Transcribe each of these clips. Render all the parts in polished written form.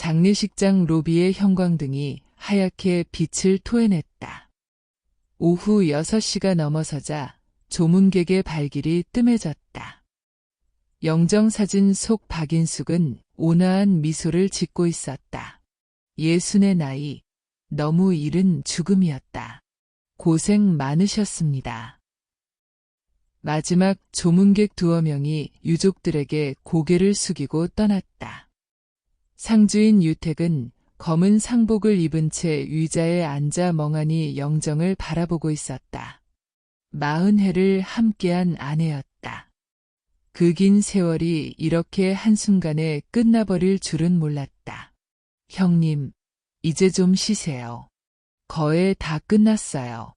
장례식장 로비의 형광등이 하얗게 빛을 토해냈다. 오후 6시가 넘어서자 조문객의 발길이 뜸해졌다. 영정사진 속 박인숙은 온화한 미소를 짓고 있었다. 60의 나이, 너무 이른 죽음이었다. 고생 많으셨습니다. 마지막 조문객 2명이 유족들에게 고개를 숙이고 떠났다. 상주인 유택은 검은 상복을 입은 채 의자에 앉아 멍하니 영정을 바라보고 있었다. 40해를 함께한 아내였다. 그 긴 세월이 이렇게 한순간에 끝나버릴 줄은 몰랐다. 형님, 이제 좀 쉬세요. 거의 다 끝났어요.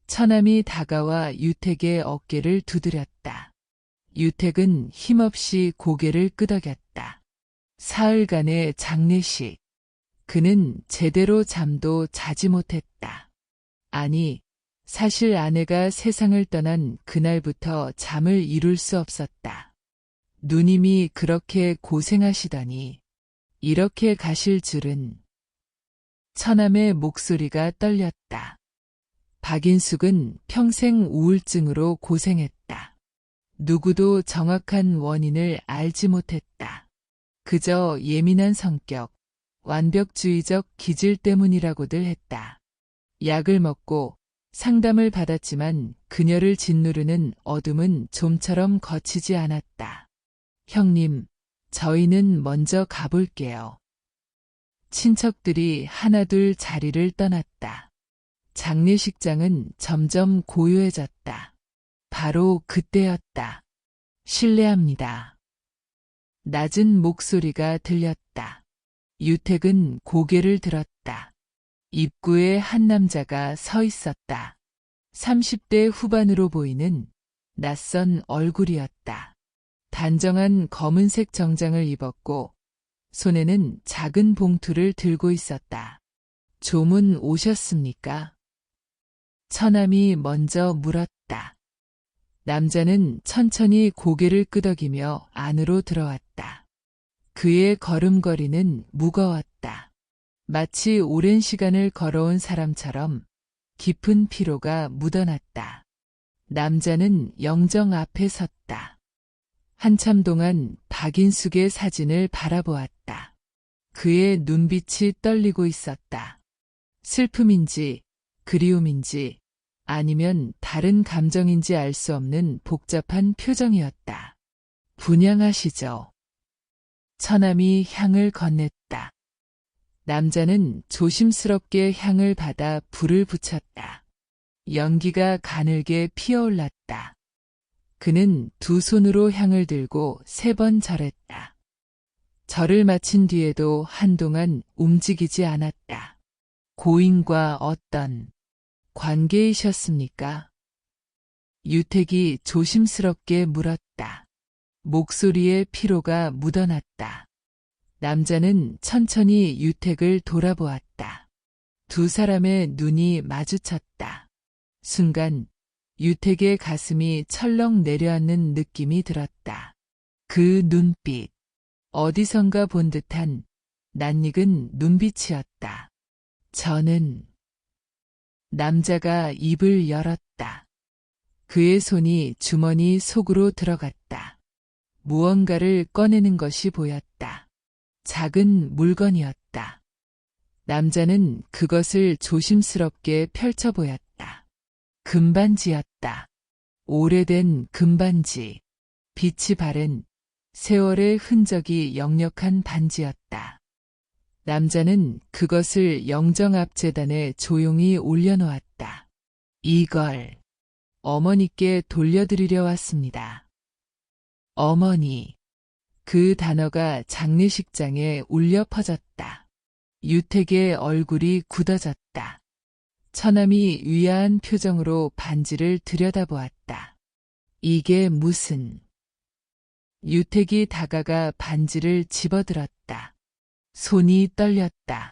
처남이 다가와 유택의 어깨를 두드렸다. 유택은 힘없이 고개를 끄덕였다. 사흘간의 장례식. 그는 제대로 잠도 자지 못했다. 아니, 사실 아내가 세상을 떠난 그날부터 잠을 이룰 수 없었다. 누님이 그렇게 고생하시더니 이렇게 가실 줄은. 처남의 목소리가 떨렸다. 박인숙은 평생 우울증으로 고생했다. 누구도 정확한 원인을 알지 못했다. 그저 예민한 성격, 완벽주의적 기질 때문이라고들 했다. 약을 먹고 상담을 받았지만 그녀를 짓누르는 어둠은 좀처럼 거치지 않았다. 형님, 저희는 먼저 가볼게요. 친척들이 하나둘 자리를 떠났다. 장례식장은 점점 고요해졌다. 바로 그때였다. 실례합니다. 낮은 목소리가 들렸다. 유택은 고개를 들었다. 입구에 한 남자가 서 있었다. 30대 후반으로 보이는 낯선 얼굴이었다. 단정한 검은색 정장을 입었고 손에는 작은 봉투를 들고 있었다. 조문 오셨습니까? 처남이 먼저 물었다. 남자는 천천히 고개를 끄덕이며 안으로 들어왔다. 그의 걸음걸이는 무거웠다. 마치 오랜 시간을 걸어온 사람처럼 깊은 피로가 묻어났다. 남자는 영정 앞에 섰다. 한참 동안 박인숙의 사진을 바라보았다. 그의 눈빛이 떨리고 있었다. 슬픔인지 그리움인지 아니면 다른 감정인지 알 수 없는 복잡한 표정이었다. 분양하시죠. 처남이 향을 건넸다. 남자는 조심스럽게 향을 받아 불을 붙였다. 연기가 가늘게 피어올랐다. 그는 두 손으로 향을 들고 3번 절했다. 절을 마친 뒤에도 한동안 움직이지 않았다. 고인과 어떤 관계이셨습니까? 유택이 조심스럽게 물었다. 목소리에 피로가 묻어났다. 남자는 천천히 유택을 돌아보았다. 두 사람의 눈이 마주쳤다. 순간 유택의 가슴이 철렁 내려앉는 느낌이 들었다. 그 눈빛, 어디선가 본 듯한 낯익은 눈빛이었다. 저는... 남자가 입을 열었다. 그의 손이 주머니 속으로 들어갔다. 무언가를 꺼내는 것이 보였다. 작은 물건이었다. 남자는 그것을 조심스럽게 펼쳐보였다. 금반지였다. 오래된 금반지. 빛이 바른 세월의 흔적이 역력한 반지였다. 남자는 그것을 영정 앞 재단에 조용히 올려놓았다. 이걸 어머니께 돌려드리려 왔습니다. 어머니. 그 단어가 장례식장에 울려 퍼졌다. 유택의 얼굴이 굳어졌다. 처남이 의아한 표정으로 반지를 들여다보았다. 이게 무슨... 유택이 다가가 반지를 집어들었다. 손이 떨렸다.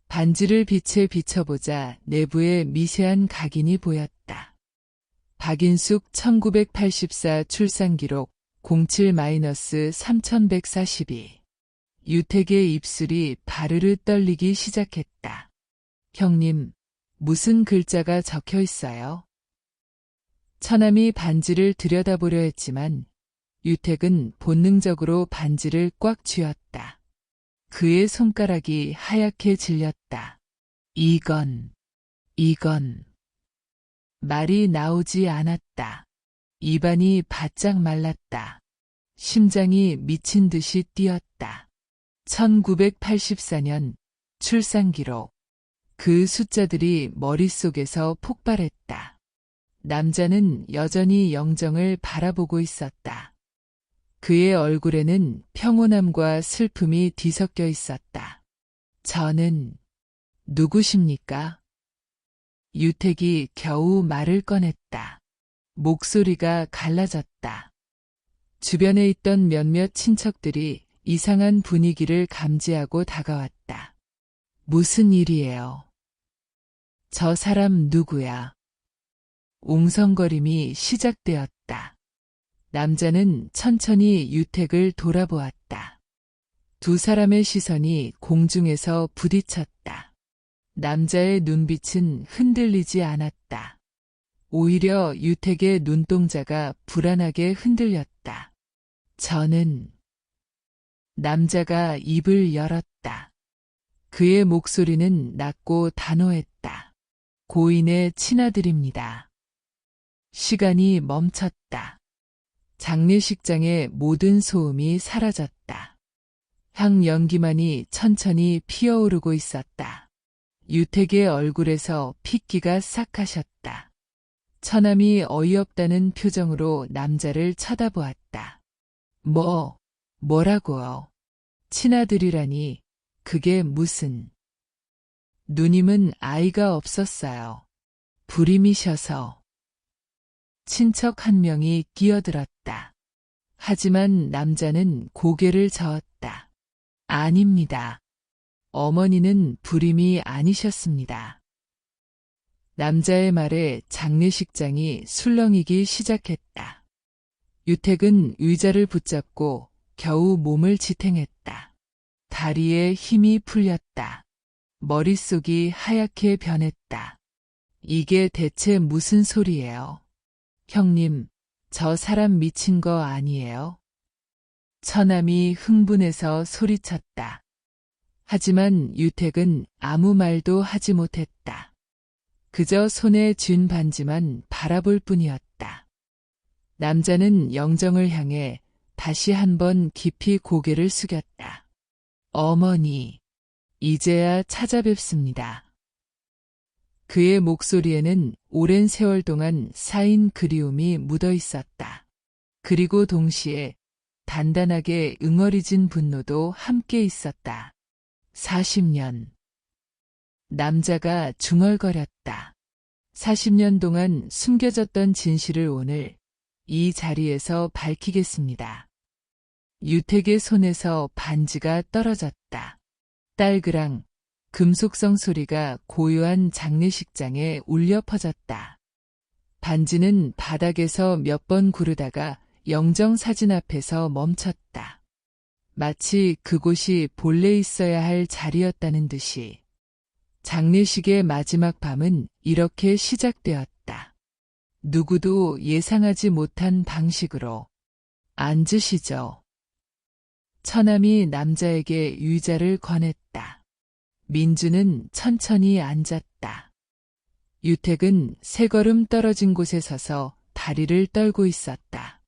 반지를 빛에 비춰보자 내부에 미세한 각인이 보였다. 박인숙 1984 출산기록 07-3142 유택의 입술이 바르르 떨리기 시작했다. 형님, 무슨 글자가 적혀 있어요? 처남이 반지를 들여다보려 했지만 유택은 본능적으로 반지를 꽉 쥐었다. 그의 손가락이 하얗게 질렸다. 이건. 말이 나오지 않았다. 입안이 바짝 말랐다. 심장이 미친 듯이 뛰었다. 1984년 출산기록. 그 숫자들이 머릿속에서 폭발했다. 남자는 여전히 영정을 바라보고 있었다. 그의 얼굴에는 평온함과 슬픔이 뒤섞여 있었다. 저는 누구십니까? 유택이 겨우 말을 꺼냈다. 목소리가 갈라졌다. 주변에 있던 몇몇 친척들이 이상한 분위기를 감지하고 다가왔다. 무슨 일이에요? 저 사람 누구야? 웅성거림이 시작되었다. 남자는 천천히 유택을 돌아보았다. 두 사람의 시선이 공중에서 부딪혔다. 남자의 눈빛은 흔들리지 않았다. 오히려 유택의 눈동자가 불안하게 흔들렸다. 저는... 남자가 입을 열었다. 그의 목소리는 낮고 단호했다. 고인의 친아들입니다. 시간이 멈췄다. 장례식장의 모든 소음이 사라졌다. 향 연기만이 천천히 피어오르고 있었다. 유택의 얼굴에서 핏기가 싹 가셨다. 처남이 어이없다는 표정으로 남자를 쳐다보았다. 뭐라고요? 친아들이라니, 그게 무슨... 누님은 아이가 없었어요. 불임이셔서. 친척 한 명이 끼어들었다. 하지만 남자는 고개를 저었다. 아닙니다. 어머니는 불임이 아니셨습니다. 남자의 말에 장례식장이 술렁이기 시작했다. 유택은 의자를 붙잡고 겨우 몸을 지탱했다. 다리에 힘이 풀렸다. 머릿속이 하얗게 변했다. 이게 대체 무슨 소리예요? 형님, 저 사람 미친 거 아니에요? 처남이 흥분해서 소리쳤다. 하지만 유택은 아무 말도 하지 못했다. 그저 손에 쥔 반지만 바라볼 뿐이었다. 남자는 영정을 향해 다시 한번 깊이 고개를 숙였다. 어머니, 이제야 찾아뵙습니다. 그의 목소리에는 오랜 세월 동안 쌓인 그리움이 묻어 있었다. 그리고 동시에 단단하게 응어리진 분노도 함께 있었다. 40년. 남자가 중얼거렸다. 40년 동안 숨겨졌던 진실을 오늘 이 자리에서 밝히겠습니다. 유택의 손에서 반지가 떨어졌다. 딸그랑 금속성 소리가 고요한 장례식장에 울려 퍼졌다. 반지는 바닥에서 몇 번 구르다가 영정사진 앞에서 멈췄다. 마치 그곳이 본래 있어야 할 자리였다는 듯이. 장례식의 마지막 밤은 이렇게 시작되었다. 누구도 예상하지 못한 방식으로. 앉으시죠. 처남이 남자에게 의자를 권했다. 민주는 천천히 앉았다. 유택은 세 걸음 떨어진 곳에 서서 다리를 떨고 있었다.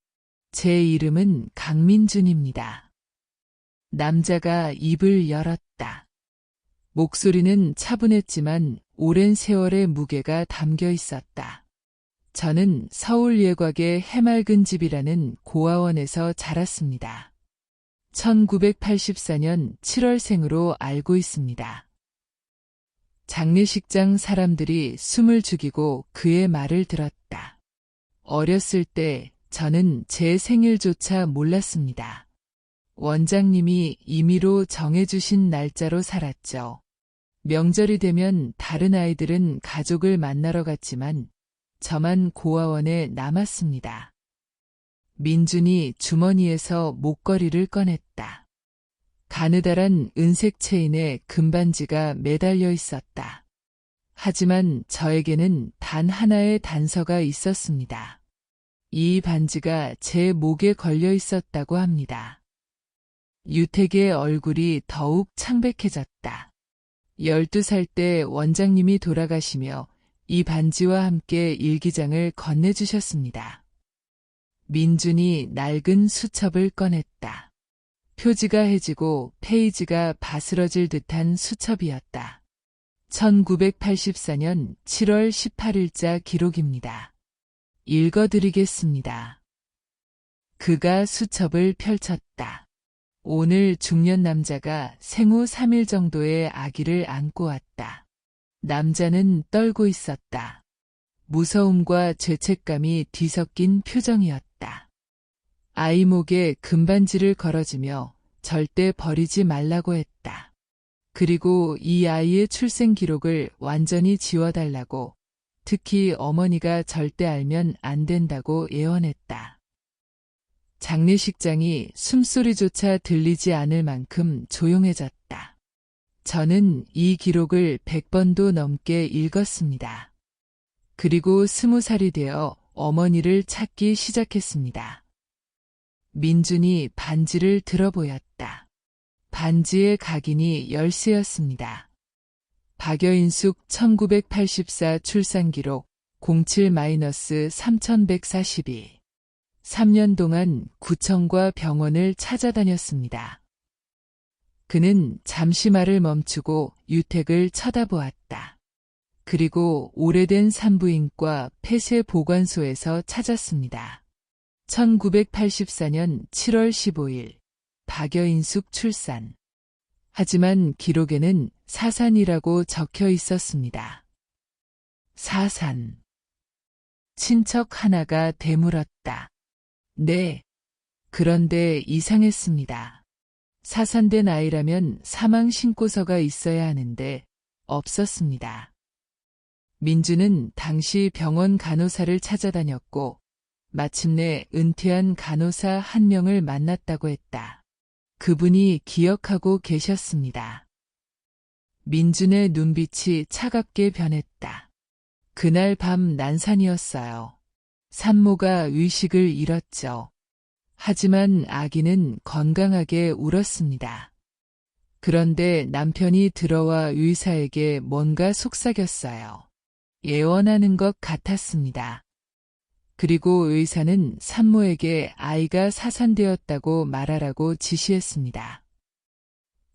제 이름은 강민준입니다. 남자가 입을 열었다. 목소리는 차분했지만 오랜 세월의 무게가 담겨 있었다. 저는 서울예곽의 해맑은 집이라는 고아원에서 자랐습니다. 1984년 7월생으로 알고 있습니다. 장례식장 사람들이 숨을 죽이고 그의 말을 들었다. 어렸을 때 저는 제 생일조차 몰랐습니다. 원장님이 임의로 정해주신 날짜로 살았죠. 명절이 되면 다른 아이들은 가족을 만나러 갔지만 저만 고아원에 남았습니다. 민준이 주머니에서 목걸이를 꺼냈다. 가느다란 은색 체인에 금반지가 매달려 있었다. 하지만 저에게는 단 하나의 단서가 있었습니다. 이 반지가 제 목에 걸려 있었다고 합니다. 유택의 얼굴이 더욱 창백해졌다. 12살 때 원장님이 돌아가시며 이 반지와 함께 일기장을 건네주셨습니다. 민준이 낡은 수첩을 꺼냈다. 표지가 해지고 페이지가 바스러질 듯한 수첩이었다. 1984년 7월 18일자 기록입니다. 읽어드리겠습니다. 그가 수첩을 펼쳤다. 오늘 중년 남자가 생후 3일 정도의 아기를 안고 왔다. 남자는 떨고 있었다. 무서움과 죄책감이 뒤섞인 표정이었다. 아이 목에 금반지를 걸어주며 절대 버리지 말라고 했다. 그리고 이 아이의 출생 기록을 완전히 지워달라고, 특히 어머니가 절대 알면 안 된다고 예언했다. 장례식장이 숨소리조차 들리지 않을 만큼 조용해졌다. 저는 이 기록을 100번도 넘게 읽었습니다. 그리고 20살이 되어 어머니를 찾기 시작했습니다. 민준이 반지를 들어보였다. 반지의 각인이 열쇠였습니다. 박여인숙 1984 출산기록 07-3142. 3년 동안 구청과 병원을 찾아다녔습니다. 그는 잠시 말을 멈추고 유택을 쳐다보았다. 그리고 오래된 산부인과 폐쇄보관소에서 찾았습니다. 1984년 7월 15일 박여인숙 출산. 하지만 기록에는 사산이라고 적혀 있었습니다. 사산. 친척 하나가 되물었다. 네. 그런데 이상했습니다. 사산된 아이라면 사망 신고서가 있어야 하는데 없었습니다. 민주는 당시 병원 간호사를 찾아다녔고 마침내 은퇴한 간호사 한 명을 만났다고 했다. 그분이 기억하고 계셨습니다. 민준의 눈빛이 차갑게 변했다. 그날 밤 난산이었어요. 산모가 의식을 잃었죠. 하지만 아기는 건강하게 울었습니다. 그런데 남편이 들어와 의사에게 뭔가 속삭였어요. 예언하는 것 같았습니다. 그리고 의사는 산모에게 아이가 사산되었다고 말하라고 지시했습니다.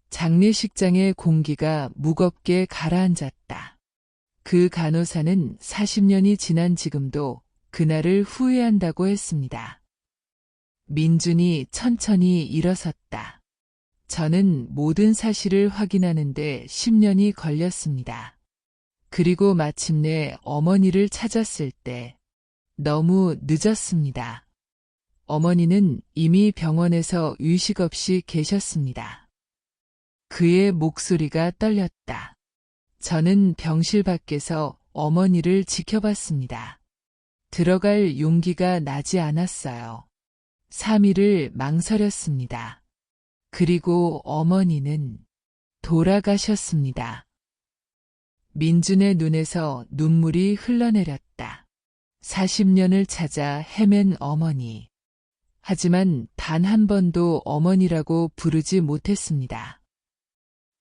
장례식장의 공기가 무겁게 가라앉았다. 그 간호사는 40년이 지난 지금도 그날을 후회한다고 했습니다. 민준이 천천히 일어섰다. 저는 모든 사실을 확인하는데 10년이 걸렸습니다. 그리고 마침내 어머니를 찾았을 때 너무 늦었습니다. 어머니는 이미 병원에서 의식 없이 계셨습니다. 그의 목소리가 떨렸다. 저는 병실 밖에서 어머니를 지켜봤습니다. 들어갈 용기가 나지 않았어요. 3일을 망설였습니다. 그리고 어머니는 돌아가셨습니다. 민준의 눈에서 눈물이 흘러내렸다. 40년을 찾아 헤맨 어머니. 하지만 단 한 번도 어머니라고 부르지 못했습니다.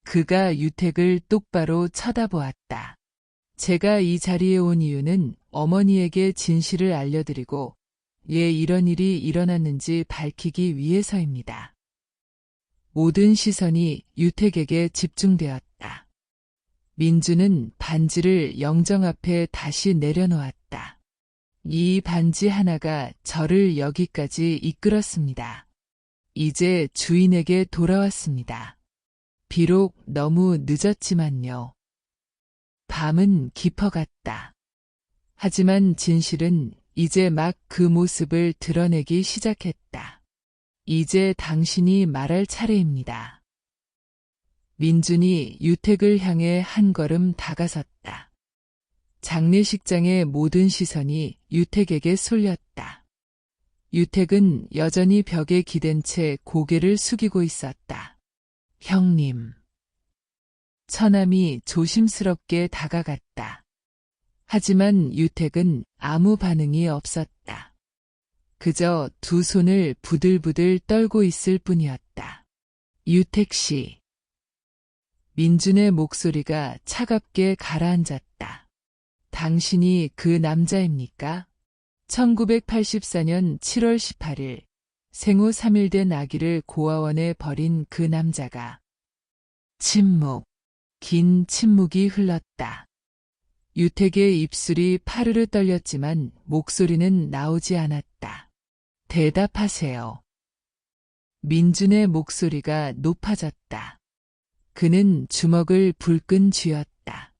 그가 유택을 똑바로 쳐다보았다. 제가 이 자리에 온 이유는 어머니에게 진실을 알려드리고 왜 이런 일이 일어났는지 밝히기 위해서입니다. 모든 시선이 유택에게 집중되었다. 민주는 반지를 영정 앞에 다시 내려놓았다. 이 반지 하나가 저를 여기까지 이끌었습니다. 이제 주인에게 돌아왔습니다. 비록 너무 늦었지만요. 밤은 깊어갔다. 하지만 진실은 이제 막 그 모습을 드러내기 시작했다. 이제 당신이 말할 차례입니다. 민준이 유택을 향해 한 걸음 다가섰다. 장례식장의 모든 시선이 유택에게 쏠렸다. 유택은 여전히 벽에 기댄 채 고개를 숙이고 있었다. 형님. 처남이 조심스럽게 다가갔다. 하지만 유택은 아무 반응이 없었다. 그저 두 손을 부들부들 떨고 있을 뿐이었다. 유택 씨. 민준의 목소리가 차갑게 가라앉았다. 당신이 그 남자입니까? 1984년 7월 18일 생후 3일 된 아기를 고아원에 버린 그 남자가. 침묵. 긴 침묵이 흘렀다. 유택의 입술이 파르르 떨렸지만 목소리는 나오지 않았다. 대답하세요. 민준의 목소리가 높아졌다. 그는 주먹을 불끈 쥐었다.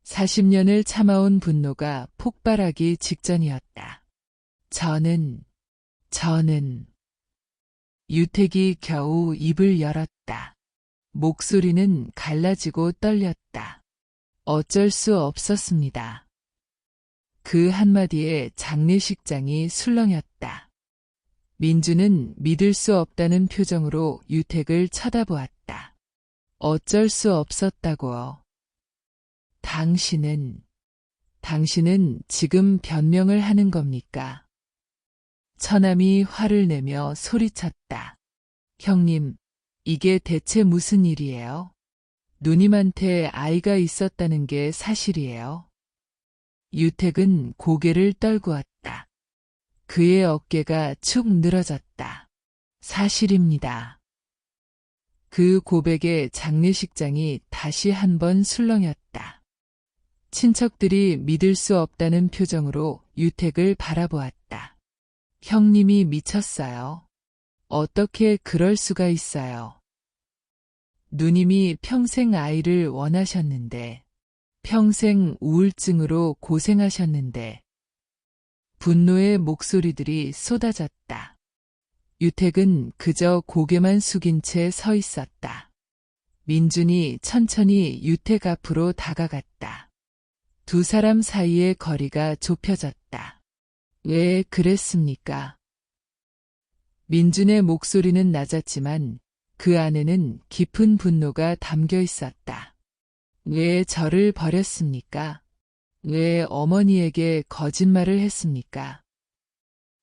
40년을 참아온 분노가 폭발하기 직전이었다. 저는 유택이 겨우 입을 열었다. 목소리는 갈라지고 떨렸다. 어쩔 수 없었습니다. 그 한마디에 장례식장이 술렁였다. 민주는 믿을 수 없다는 표정으로 유택을 쳐다보았다. 어쩔 수 없었다고요. 당신은 지금 변명을 하는 겁니까? 처남이 화를 내며 소리쳤다. 형님, 이게 대체 무슨 일이에요? 누님한테 아이가 있었다는 게 사실이에요? 유택은 고개를 떨구었다. 그의 어깨가 축 늘어졌다. 사실입니다. 그 고백에 장례식장이 다시 한번 술렁였다. 친척들이 믿을 수 없다는 표정으로 유택을 바라보았다. 형님이 미쳤어요. 어떻게 그럴 수가 있어요? 누님이 평생 아이를 원하셨는데, 평생 우울증으로 고생하셨는데, 분노의 목소리들이 쏟아졌다. 유택은 그저 고개만 숙인 채 서 있었다. 민준이 천천히 유택 앞으로 다가갔다. 두 사람 사이의 거리가 좁혀졌다. 왜 그랬습니까? 민준의 목소리는 낮았지만 그 안에는 깊은 분노가 담겨 있었다. 왜 저를 버렸습니까? 왜 어머니에게 거짓말을 했습니까?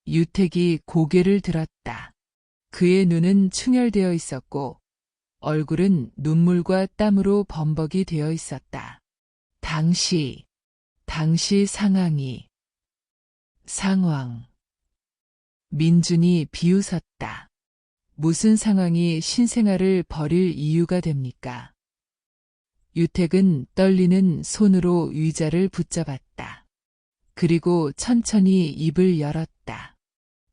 유택이 고개를 들었다. 그의 눈은 충혈되어 있었고 얼굴은 눈물과 땀으로 범벅이 되어 있었다. 당시 상황. 민준이 비웃었다. 무슨 상황이 신생아를 버릴 이유가 됩니까? 유택은 떨리는 손으로 의자를 붙잡았다. 그리고 천천히 입을 열었다.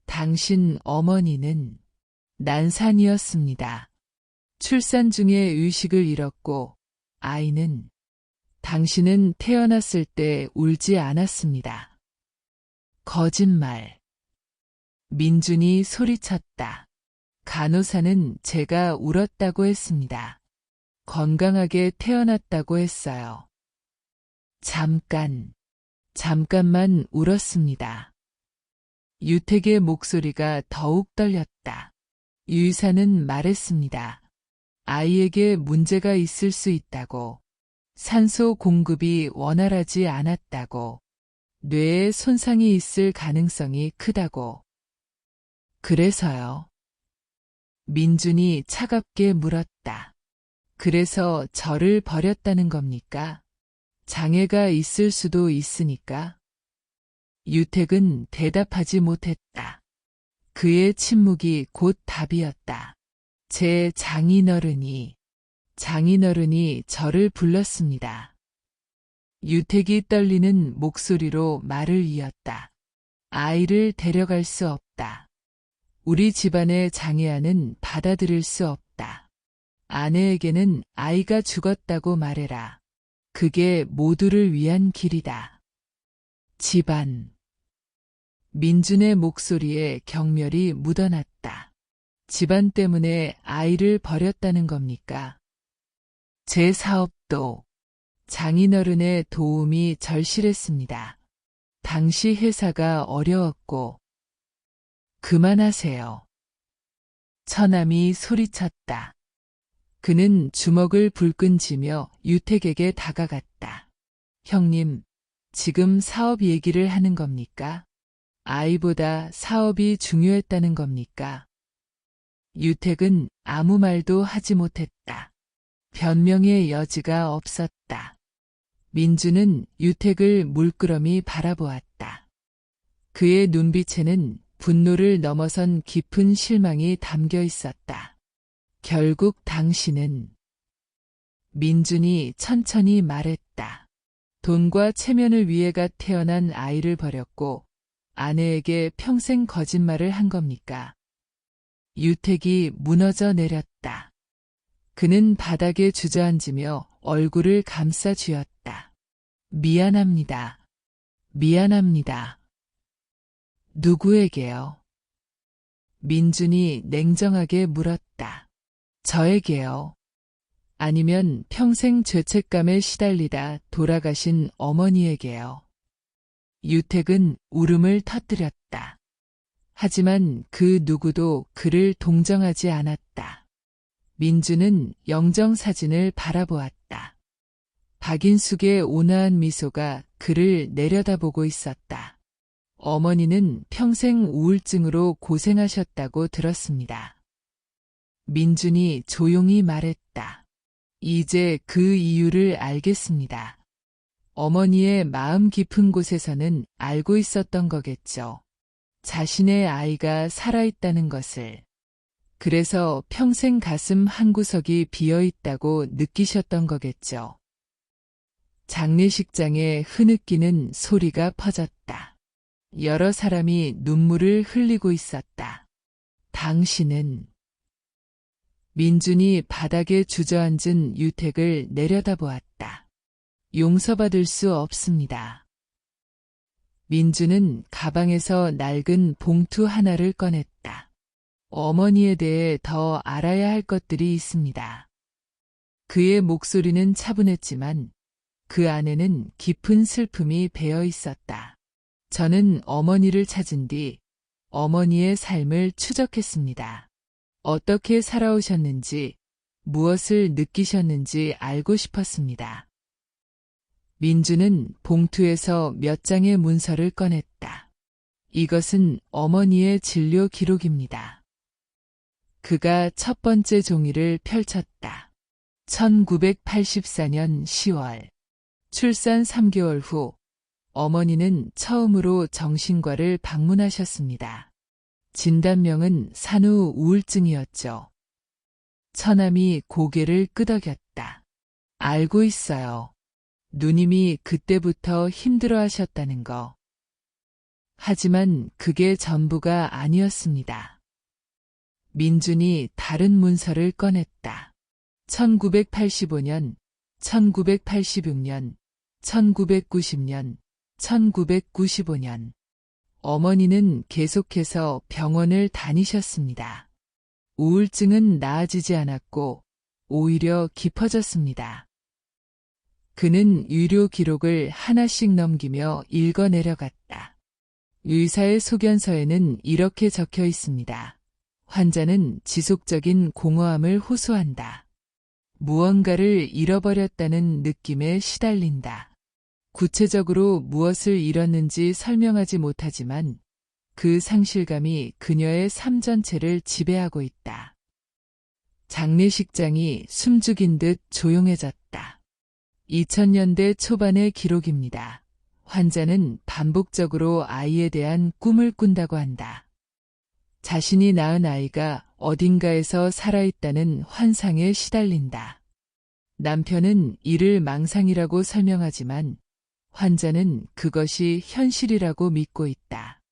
당신 어머니는 난산이었습니다. 출산 중에 의식을 잃었고 당신은 태어났을 때 울지 않았습니다. 거짓말. 민준이 소리쳤다. 간호사는 제가 울었다고 했습니다. 건강하게 태어났다고 했어요. 잠깐만 울었습니다. 유택의 목소리가 더욱 떨렸다. 의사는 말했습니다. 아이에게 문제가 있을 수 있다고. 산소 공급이 원활하지 않았다고. 뇌에 손상이 있을 가능성이 크다고. 그래서요. 민준이 차갑게 물었다. 그래서 저를 버렸다는 겁니까? 장애가 있을 수도 있으니까? 유택은 대답하지 못했다. 그의 침묵이 곧 답이었다. 제 장인어른이 저를 불렀습니다. 유택이 떨리는 목소리로 말을 이었다. 아이를 데려갈 수 없다. 우리 집안의 장애아는 받아들일 수 없다. 아내에게는 아이가 죽었다고 말해라. 그게 모두를 위한 길이다. 집안. 민준의 목소리에 경멸이 묻어났다. 집안 때문에 아이를 버렸다는 겁니까? 제 사업도 장인어른의 도움이 절실했습니다. 당시 회사가 어려웠고. 그만하세요. 처남이 소리쳤다. 그는 주먹을 불끈 쥐며 유택에게 다가갔다. 형님, 지금 사업 얘기를 하는 겁니까? 아이보다 사업이 중요했다는 겁니까? 유택은 아무 말도 하지 못했다. 변명의 여지가 없었다. 민주는 유택을 물끄러미 바라보았다. 그의 눈빛에는 분노를 넘어선 깊은 실망이 담겨 있었다. 결국 당신은, 민준이 천천히 말했다. 돈과 체면을 위해가 태어난 아이를 버렸고 아내에게 평생 거짓말을 한 겁니까? 유택이 무너져 내렸다. 그는 바닥에 주저앉으며 얼굴을 감싸 쥐었다. 미안합니다. 미안합니다. 누구에게요? 민준이 냉정하게 물었다. 저에게요. 아니면 평생 죄책감에 시달리다 돌아가신 어머니에게요. 유택은 울음을 터뜨렸다. 하지만 그 누구도 그를 동정하지 않았다. 민주는 영정사진을 바라보았다. 박인숙의 온화한 미소가 그를 내려다보고 있었다. 어머니는 평생 우울증으로 고생하셨다고 들었습니다. 민준이 조용히 말했다. 이제 그 이유를 알겠습니다. 어머니의 마음 깊은 곳에서는 알고 있었던 거겠죠. 자신의 아이가 살아있다는 것을. 그래서 평생 가슴 한구석이 비어있다고 느끼셨던 거겠죠. 장례식장에 흐느끼는 소리가 퍼졌다. 여러 사람이 눈물을 흘리고 있었다. 당신은, 민준이 바닥에 주저앉은 유택을 내려다보았다. 용서받을 수 없습니다. 민준은 가방에서 낡은 봉투 하나를 꺼냈다. 어머니에 대해 더 알아야 할 것들이 있습니다. 그의 목소리는 차분했지만 그 안에는 깊은 슬픔이 배어 있었다. 저는 어머니를 찾은 뒤 어머니의 삶을 추적했습니다. 어떻게 살아오셨는지, 무엇을 느끼셨는지 알고 싶었습니다. 민주는 봉투에서 몇 장의 문서를 꺼냈다. 이것은 어머니의 진료 기록입니다. 그가 첫 번째 종이를 펼쳤다. 1984년 10월. 출산 3개월 후 어머니는 처음으로 정신과를 방문하셨습니다. 진단명은 산후 우울증이었죠. 처남이 고개를 끄덕였다. 알고 있어요. 누님이 그때부터 힘들어하셨다는 거. 하지만 그게 전부가 아니었습니다. 민준이 다른 문서를 꺼냈다. 1985년, 1986년, 1990년, 1995년. 어머니는 계속해서 병원을 다니셨습니다. 우울증은 나아지지 않았고 오히려 깊어졌습니다. 그는 유료 기록을 하나씩 넘기며 읽어 내려갔다. 의사의 소견서에는 이렇게 적혀 있습니다. 환자는 지속적인 공허함을 호소한다. 무언가를 잃어버렸다는 느낌에 시달린다. 구체적으로 무엇을 잃었는지 설명하지 못하지만 그 상실감이 그녀의 삶 전체를 지배하고 있다. 장례식장이 숨죽인 듯 조용해졌다. 2000년대 초반의 기록입니다. 환자는 반복적으로 아이에 대한 꿈을 꾼다고 한다. 자신이 낳은 아이가 어딘가에서 살아있다는 환상에 시달린다. 남편은 이를 망상이라고 설명하지만 환자는 그것이 현실이라고 믿고 있다.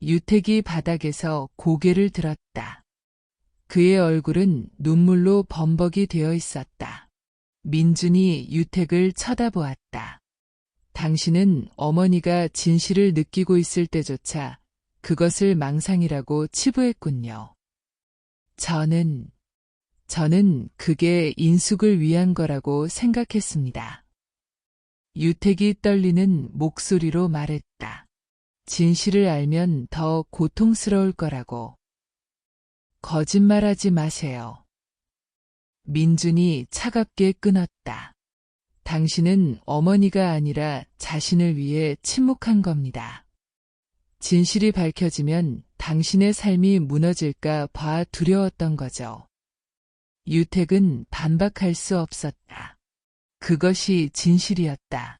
유택이 바닥에서 고개를 들었다. 그의 얼굴은 눈물로 범벅이 되어 있었다. 민준이 유택을 쳐다보았다. 당신은 어머니가 진실을 느끼고 있을 때조차 그것을 망상이라고 치부했군요. 저는 그게 인숙을 위한 거라고 생각했습니다. 유택이 떨리는 목소리로 말했다. 진실을 알면 더 고통스러울 거라고. 거짓말하지 마세요. 민준이 차갑게 끊었다. 당신은 어머니가 아니라 자신을 위해 침묵한 겁니다. 진실이 밝혀지면 당신의 삶이 무너질까 봐 두려웠던 거죠. 유택은 반박할 수 없었다. 그것이 진실이었다.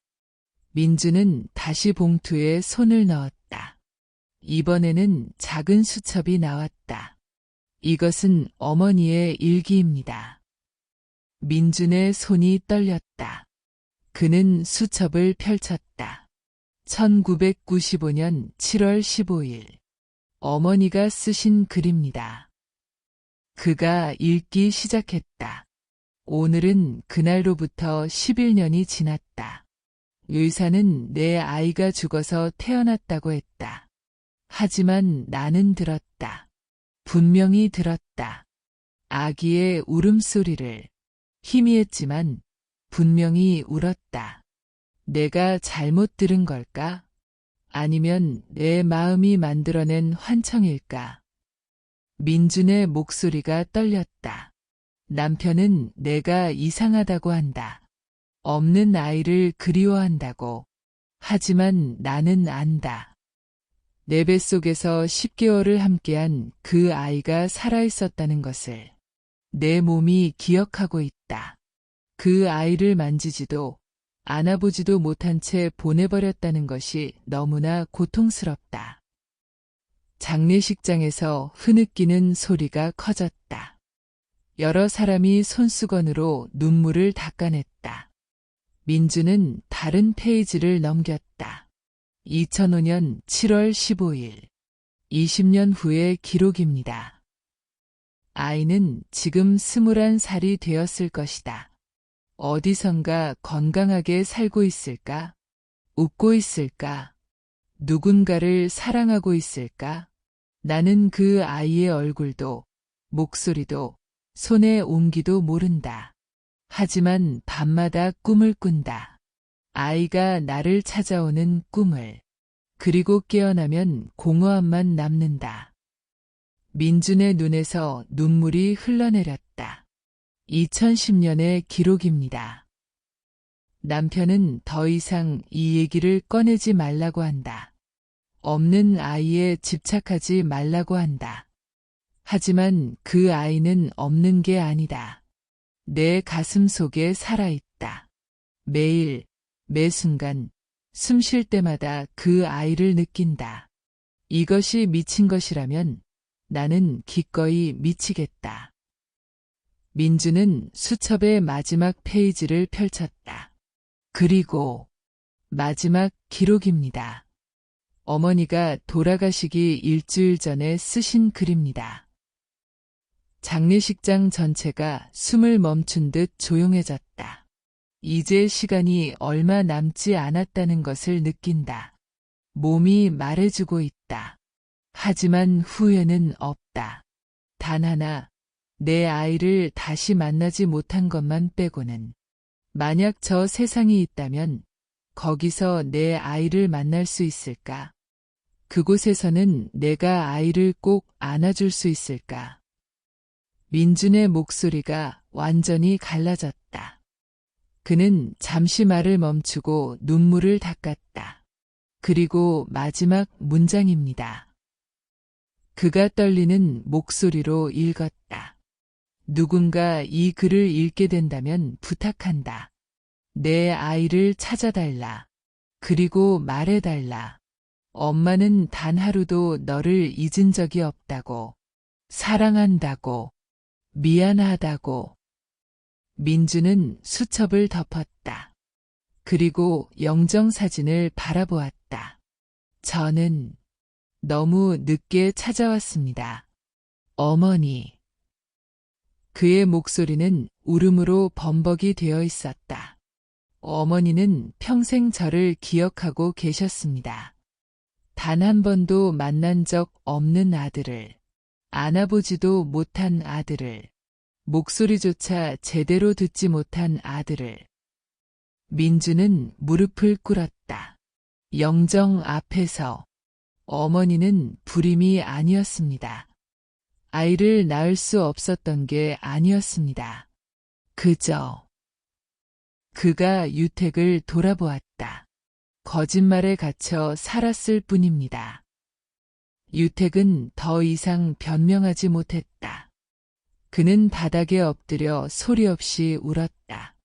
민주는 다시 봉투에 손을 넣었다. 이번에는 작은 수첩이 나왔다. 이것은 어머니의 일기입니다. 민준의 손이 떨렸다. 그는 수첩을 펼쳤다. 1995년 7월 15일. 어머니가 쓰신 글입니다. 그가 읽기 시작했다. 오늘은 그날로부터 11년이 지났다. 의사는 내 아이가 죽어서 태어났다고 했다. 하지만 나는 들었다. 분명히 들었다. 아기의 울음소리를. 희미했지만 분명히 울었다. 내가 잘못 들은 걸까? 아니면 내 마음이 만들어낸 환청일까? 민준의 목소리가 떨렸다. 남편은 내가 이상하다고 한다. 없는 아이를 그리워한다고. 하지만 나는 안다. 내 뱃속에서 10개월을 함께한 그 아이가 살아있었다는 것을 내 몸이 기억하고 있다. 그 아이를 만지지도 안아보지도 못한 채 보내버렸다는 것이 너무나 고통스럽다. 장례식장에서 흐느끼는 소리가 커졌다. 여러 사람이 손수건으로 눈물을 닦아냈다. 민주는 다른 페이지를 넘겼다. 2005년 7월 15일. 20년 후의 기록입니다. 아이는 지금 21살이 되었을 것이다. 어디선가 건강하게 살고 있을까? 웃고 있을까? 누군가를 사랑하고 있을까? 나는 그 아이의 얼굴도, 목소리도, 손의 온기도 모른다. 하지만 밤마다 꿈을 꾼다. 아이가 나를 찾아오는 꿈을. 그리고 깨어나면 공허함만 남는다. 민준의 눈에서 눈물이 흘러내렸다. 2010년의 기록입니다. 남편은 더 이상 이 얘기를 꺼내지 말라고 한다. 없는 아이에 집착하지 말라고 한다. 하지만 그 아이는 없는 게 아니다. 내 가슴 속에 살아있다. 매일, 매 순간, 숨 쉴 때마다 그 아이를 느낀다. 이것이 미친 것이라면 나는 기꺼이 미치겠다. 민주는 수첩의 마지막 페이지를 펼쳤다. 그리고 마지막 기록입니다. 어머니가 돌아가시기 일주일 전에 쓰신 글입니다. 장례식장 전체가 숨을 멈춘 듯 조용해졌다. 이제 시간이 얼마 남지 않았다는 것을 느낀다. 몸이 말해주고 있다. 하지만 후회는 없다. 단 하나, 내 아이를 다시 만나지 못한 것만 빼고는. 만약 저 세상이 있다면 거기서 내 아이를 만날 수 있을까? 그곳에서는 내가 아이를 꼭 안아줄 수 있을까? 민준의 목소리가 완전히 갈라졌다. 그는 잠시 말을 멈추고 눈물을 닦았다. 그리고 마지막 문장입니다. 그가 떨리는 목소리로 읽었다. 누군가 이 글을 읽게 된다면 부탁한다. 내 아이를 찾아달라. 그리고 말해달라. 엄마는 단 하루도 너를 잊은 적이 없다고. 사랑한다고. 미안하다고. 민주는 수첩을 덮었다. 그리고 영정사진을 바라보았다. 저는 너무 늦게 찾아왔습니다. 어머니. 그의 목소리는 울음으로 범벅이 되어 있었다. 어머니는 평생 저를 기억하고 계셨습니다. 단 한 번도 만난 적 없는 아들을, 안아보지도 못한 아들을, 목소리조차 제대로 듣지 못한 아들을. 민주는 무릎을 꿇었다. 영정 앞에서. 어머니는 불임이 아니었습니다. 아이를 낳을 수 없었던 게 아니었습니다. 그저 그가 유택을 돌아보았다. 거짓말에 갇혀 살았을 뿐입니다. 유택은 더 이상 변명하지 못했다. 그는 바닥에 엎드려 소리 없이 울었다.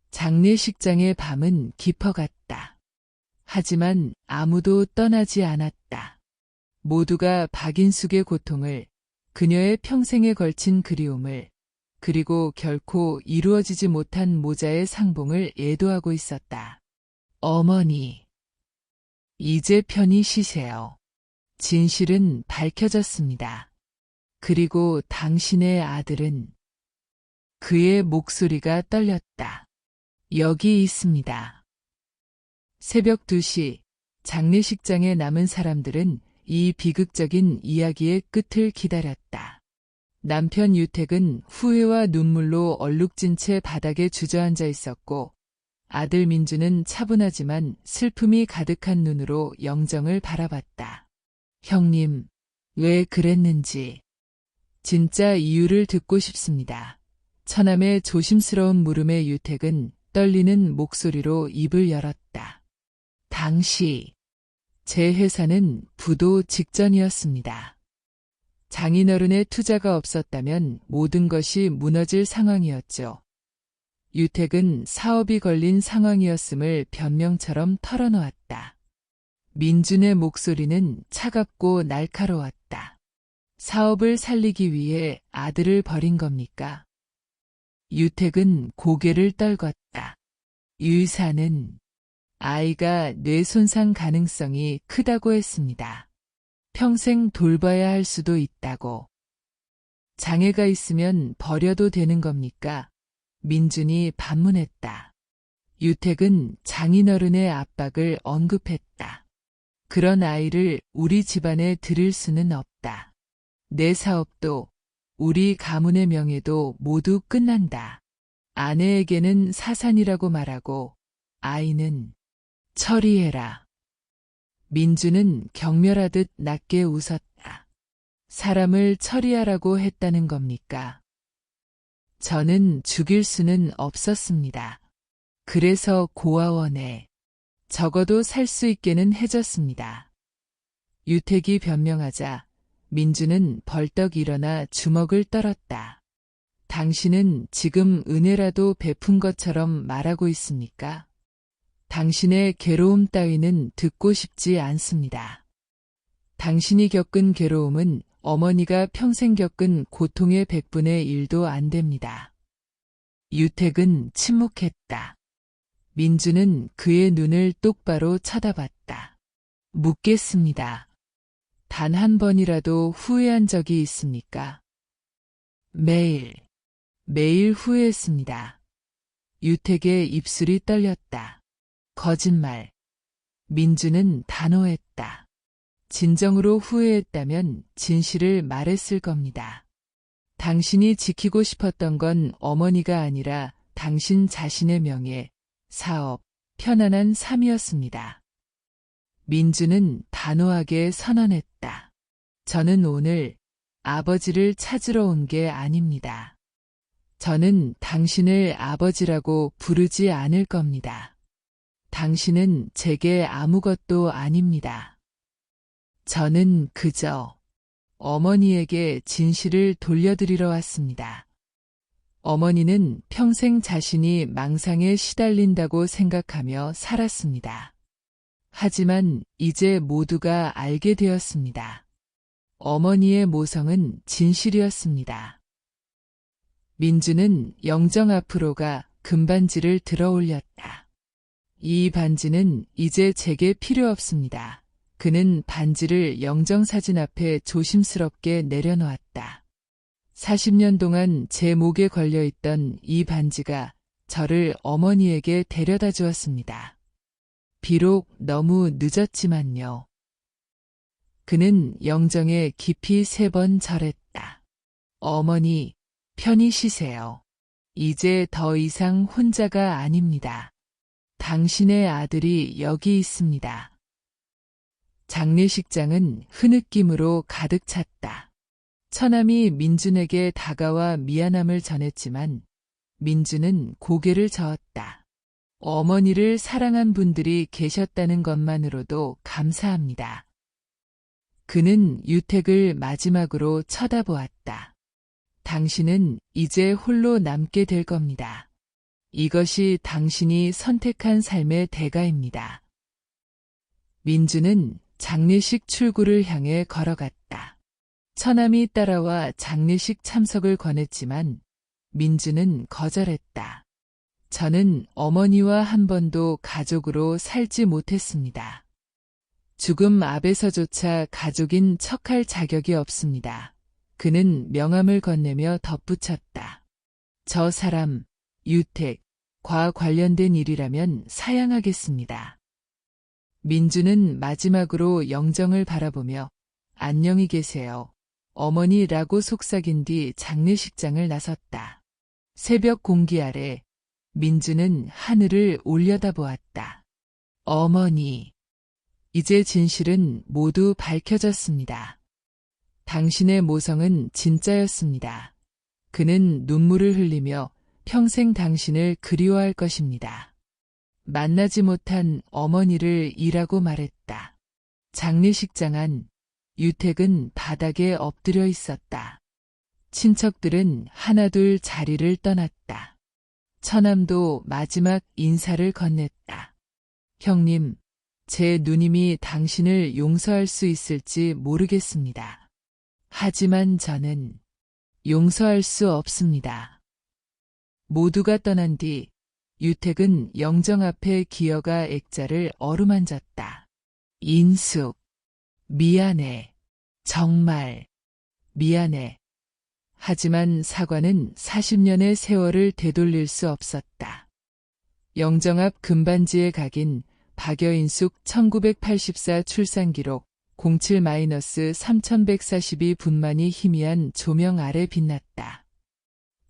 장례식장의 밤은 깊어갔다. 하지만 아무도 떠나지 않았다. 모두가 박인숙의 고통을, 그녀의 평생에 걸친 그리움을, 그리고 결코 이루어지지 못한 모자의 상봉을 애도하고 있었다. 어머니, 이제 편히 쉬세요. 진실은 밝혀졌습니다. 그리고 당신의 아들은, 그의 목소리가 떨렸다. 여기 있습니다. 새벽 2시, 장례식장에 남은 사람들은 이 비극적인 이야기의 끝을 기다렸다. 남편 유택은 후회와 눈물로 얼룩진 채 바닥에 주저앉아 있었고, 아들 민주는 차분하지만 슬픔이 가득한 눈으로 영정을 바라봤다. 형님, 왜 그랬는지 진짜 이유를 듣고 싶습니다. 처남의 조심스러운 물음에 유택은 떨리는 목소리로 입을 열었다. 당시 제 회사는 부도 직전이었습니다. 장인어른의 투자가 없었다면 모든 것이 무너질 상황이었죠. 유택은 사업이 걸린 상황이었음을 변명처럼 털어놓았다. 민준의 목소리는 차갑고 날카로웠다. 사업을 살리기 위해 아들을 버린 겁니까? 유택은 고개를 떨궜다. 유의사는 아이가 뇌 손상 가능성이 크다고 했습니다. 평생 돌봐야 할 수도 있다고. 장애가 있으면 버려도 되는 겁니까? 민준이 반문했다. 유택은 장인어른의 압박을 언급했다. 그런 아이를 우리 집안에 들일 수는 없다. 내 사업도 우리 가문의 명예도 모두 끝난다. 아내에게는 사산이라고 말하고 아이는 처리해라. 민주는 경멸하듯 낮게 웃었다. 사람을 처리하라고 했다는 겁니까? 저는 죽일 수는 없었습니다. 그래서 고아원에 적어도 살 수 있게는 해줬습니다. 유택이 변명하자 민주는 벌떡 일어나 주먹을 떨었다. 당신은 지금 은혜라도 베푼 것처럼 말하고 있습니까? 당신의 괴로움 따위는 듣고 싶지 않습니다. 당신이 겪은 괴로움은 어머니가 평생 겪은 고통의 100분의 1도 안 됩니다. 유택은 침묵했다. 민주는 그의 눈을 똑바로 쳐다봤다. 묻겠습니다. 단 한 번이라도 후회한 적이 있습니까? 매일 후회했습니다. 유택의 입술이 떨렸다. 거짓말. 민주는 단호했다. 진정으로 후회했다면 진실을 말했을 겁니다. 당신이 지키고 싶었던 건 어머니가 아니라 당신 자신의 명예, 사업, 편안한 삶이었습니다. 민주는 단호하게 선언했다. 저는 오늘 아버지를 찾으러 온 게 아닙니다. 저는 당신을 아버지라고 부르지 않을 겁니다. 당신은 제게 아무것도 아닙니다. 저는 그저 어머니에게 진실을 돌려드리러 왔습니다. 어머니는 평생 자신이 망상에 시달린다고 생각하며 살았습니다. 하지만 이제 모두가 알게 되었습니다. 어머니의 모성은 진실이었습니다. 민주는 영정 앞으로 가 금반지를 들어 올렸다. 이 반지는 이제 제게 필요 없습니다. 그는 반지를 영정 사진 앞에 조심스럽게 내려놓았다. 40년 동안 제 목에 걸려있던 이 반지가 저를 어머니에게 데려다 주었습니다. 비록 너무 늦었지만요. 그는 영정에 깊이 3번 절했다. 어머니, 편히 쉬세요. 이제 더 이상 혼자가 아닙니다. 당신의 아들이 여기 있습니다. 장례식장은 흐느낌으로 가득 찼다. 처남이 민준에게 다가와 미안함을 전했지만 민주는 고개를 저었다. 어머니를 사랑한 분들이 계셨다는 것만으로도 감사합니다. 그는 유택을 마지막으로 쳐다보았다. 당신은 이제 홀로 남게 될 겁니다. 이것이 당신이 선택한 삶의 대가입니다. 민주는 장례식 출구를 향해 걸어갔다. 처남이 따라와 장례식 참석을 권했지만 민주는 거절했다. 저는 어머니와 한 번도 가족으로 살지 못했습니다. 죽음 앞에서조차 가족인 척할 자격이 없습니다. 그는 명함을 건네며 덧붙였다. 저 사람, 유택과 관련된 일이라면 사양하겠습니다. 민주는 마지막으로 영정을 바라보며 안녕히 계세요, 어머니라고 속삭인 뒤 장례식장을 나섰다. 새벽 공기 아래 민주는 하늘을 올려다보았다. 어머니, 이제 진실은 모두 밝혀졌습니다. 당신의 모성은 진짜였습니다. 그는 눈물을 흘리며 평생 당신을 그리워할 것입니다. 만나지 못한 어머니를 이라고 말했다. 장례식장 안 유택은 바닥에 엎드려 있었다. 친척들은 하나둘 자리를 떠났다. 처남도 마지막 인사를 건넸다. 형님, 제 누님이 당신을 용서할 수 있을지 모르겠습니다. 하지만 저는 용서할 수 없습니다. 모두가 떠난 뒤 유택은 영정 앞에 기어가 액자를 어루만졌다. 인숙, 미안해. 정말 미안해. 하지만 사과는 40년의 세월을 되돌릴 수 없었다. 영정 앞 금반지에 각인 박여인숙 1984 출산기록 07-3142분만이 희미한 조명 아래 빛났다.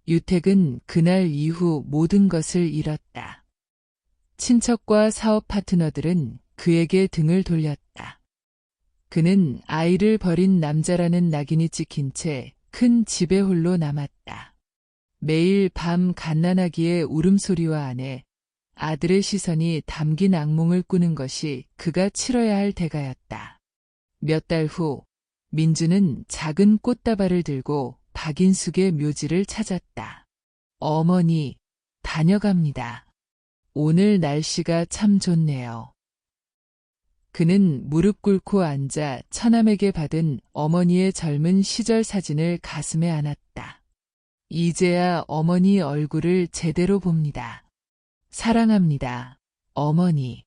유택은 그날 이후 모든 것을 잃었다. 친척과 사업 파트너들은 그에게 등을 돌렸다. 그는 아이를 버린 남자라는 낙인이 찍힌 채 큰 집에 홀로 남았다. 매일 밤 갓난아기의 울음소리와 안에 아들의 시선이 담긴 악몽을 꾸는 것이 그가 치러야 할 대가였다. 몇 달 후 민주는 작은 꽃다발을 들고 박인숙의 묘지를 찾았다. 어머니, 다녀갑니다. 오늘 날씨가 참 좋네요. 그는 무릎 꿇고 앉아 처남에게 받은 어머니의 젊은 시절 사진을 가슴에 안았다. 이제야 어머니 얼굴을 제대로 봅니다. 사랑합니다, 어머니.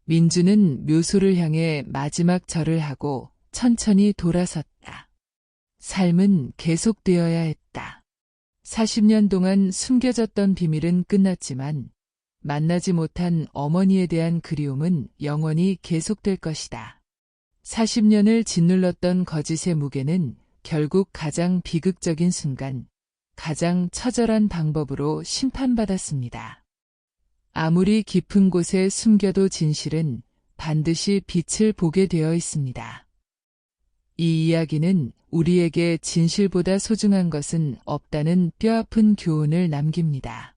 민주는 묘소를 향해 마지막 절을 하고 천천히 돌아섰다. 삶은 계속되어야 했다. 40년 동안 숨겨졌던 비밀은 끝났지만 만나지 못한 어머니에 대한 그리움은 영원히 계속될 것이다. 40년을 짓눌렀던 거짓의 무게는 결국 가장 비극적인 순간, 가장 처절한 방법으로 심판받았습니다. 아무리 깊은 곳에 숨겨도 진실은 반드시 빛을 보게 되어 있습니다. 이 이야기는 우리에게 진실보다 소중한 것은 없다는 뼈아픈 교훈을 남깁니다.